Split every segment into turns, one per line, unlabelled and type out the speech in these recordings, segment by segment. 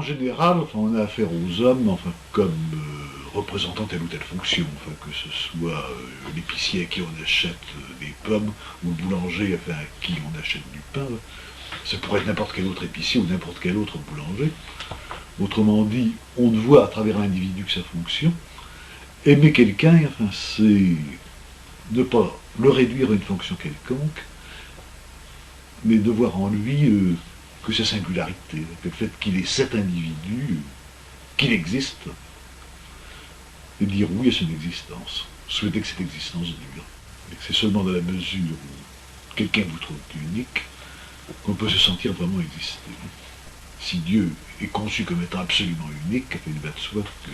En général, enfin, on a affaire aux hommes, enfin, comme représentant telle ou telle fonction, enfin, que ce soit l'épicier à qui on achète des pommes, ou le boulanger enfin, à qui on achète du pain. Ça pourrait être n'importe quel autre épicier ou n'importe quel autre boulanger. Autrement dit, on ne voit à travers l'individu que sa fonction. Aimer quelqu'un, enfin, c'est ne pas le réduire à une fonction quelconque, mais de voir en lui que sa singularité, que le fait qu'il est cet individu, qu'il existe, et dire oui à son existence, souhaiter que cette existence dure. Et que c'est seulement dans la mesure où quelqu'un vous trouve unique qu'on peut se sentir vraiment exister. Si Dieu est conçu comme étant absolument unique, il va de soi que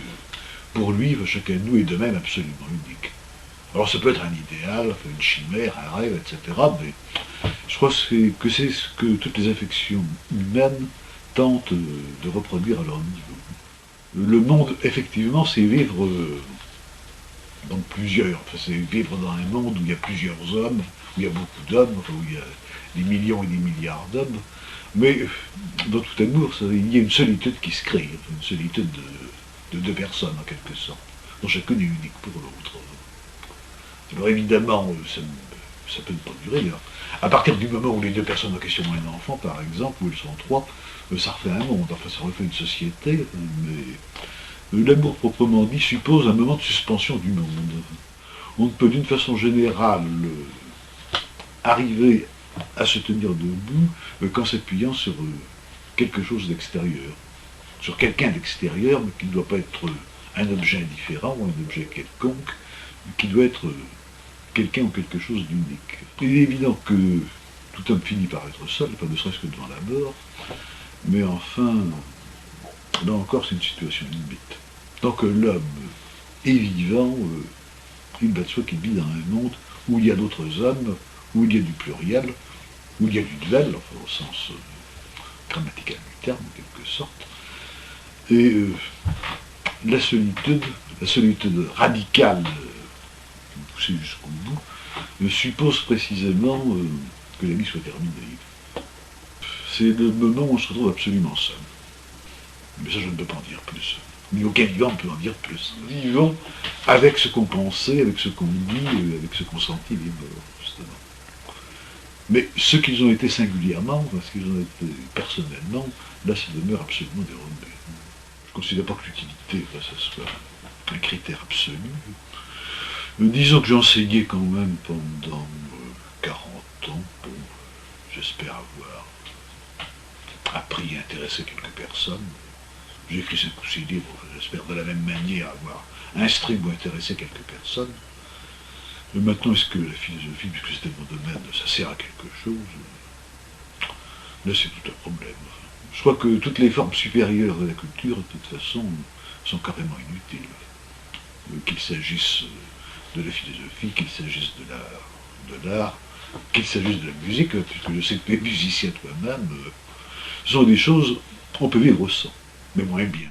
pour lui, chacun de nous est de même absolument unique. Alors ça peut être un idéal, une chimère, un rêve, etc. Mais je crois que c'est ce que toutes les affections humaines tentent de reproduire à leur niveau. Le monde, effectivement, c'est vivre dans plusieurs. Enfin, c'est vivre dans un monde où il y a plusieurs hommes, où il y a beaucoup d'hommes, enfin, où il y a des millions et des milliards d'hommes. Mais dans tout amour, il y a une solitude qui se crée, une solitude de deux personnes en quelque sorte, dont chacune est unique pour l'autre. Alors évidemment, ça peut ne pas durer. Hein. À partir du moment où les deux personnes en question ont un enfant, par exemple, où elles sont trois, ça refait un monde, enfin ça refait une société, mais l'amour proprement dit suppose un moment de suspension du monde. On ne peut d'une façon générale arriver à se tenir debout qu'en s'appuyant sur quelque chose d'extérieur, sur quelqu'un d'extérieur, mais qui ne doit pas être un objet indifférent ou un objet quelconque, qui doit être quelqu'un ou quelque chose d'unique. Il est évident que tout homme finit par être seul, pas ne serait-ce que devant la mort, mais enfin, là encore, c'est une situation limite. Tant que l'homme est vivant, il va de soi qu'il vit dans un monde où il y a d'autres hommes, où il y a du pluriel, où il y a du duel, enfin au sens grammatical du terme, en quelque sorte. Et la solitude radicale, poussée jusqu'au bout, suppose précisément que la vie soit terminée. C'est le moment où on se retrouve absolument seul. Mais ça, je ne peux pas en dire plus. Mais aucun vivant ne peut en dire plus. Vivons avec ce qu'on pensait, avec ce qu'on dit, avec ce qu'on sentit les morts, justement. Mais ce qu'ils ont été singulièrement, ce qu'ils ont été personnellement, là, ça demeure absolument dérobé. Je ne considère pas que l'utilité, ça soit un critère absolu. Disons que j'ai enseigné quand même pendant 40 ans. Bon, j'espère avoir appris et intéressé quelques personnes. J'ai écrit 5 ou 6 livres, j'espère de la même manière avoir instruit ou intéressé quelques personnes. Mais maintenant, est-ce que la philosophie, puisque c'était mon domaine, ça sert à quelque chose? Là, c'est tout un problème. Je crois que toutes les formes supérieures de la culture, de toute façon, sont carrément inutiles. Qu'il s'agisse de la philosophie, qu'il s'agisse de l'art, qu'il s'agisse de la musique, puisque je sais que les musiciens toi-même, ce sont des choses qu'on peut vivre sans, mais moins bien.